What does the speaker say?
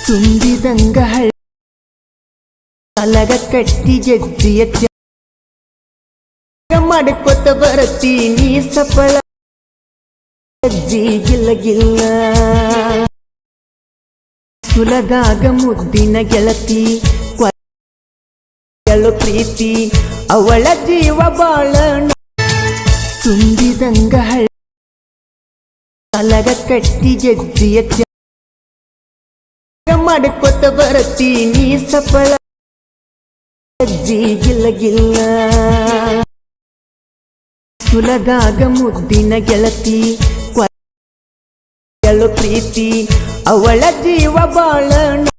ತುಂಬಿದಂಗ ಅಲಗ ಕಟ್ಟಿ ಜಜ್ಜಿಯ ಮಾಡ್ಕೊತ ಬರತೀನಿ ಸಫಲ ಅಜ್ಜಿ ಗಿಲ್ಲ ಗಿಲ್ಲ ಸುಲಗಾಗ ಮುದ್ದಿನ ಗೆಳತಿ ಕೊಳಲು ಪ್ರೀತಿ ಅವಳ ಜೀವ ಬಾಳ ತುಂಬಿದಂಗ ಅಲಗ ಕಟ್ಟಿ ಜಜ್ಜಿಯ ಮಾಡ್ಕೊತ ಬರತೀನಿ ಸಫಲ ಅಜ್ಜಿ ಗಿಲ್ಲ ಗಿಲ್ಲ ಸುಲಗಾಗ ಮುದ್ದಿನ ಗೆಳತಿ ಕೊಳಲು ಪ್ರೀತಿ ಅವಳ ಜೀವ ಬಾಳ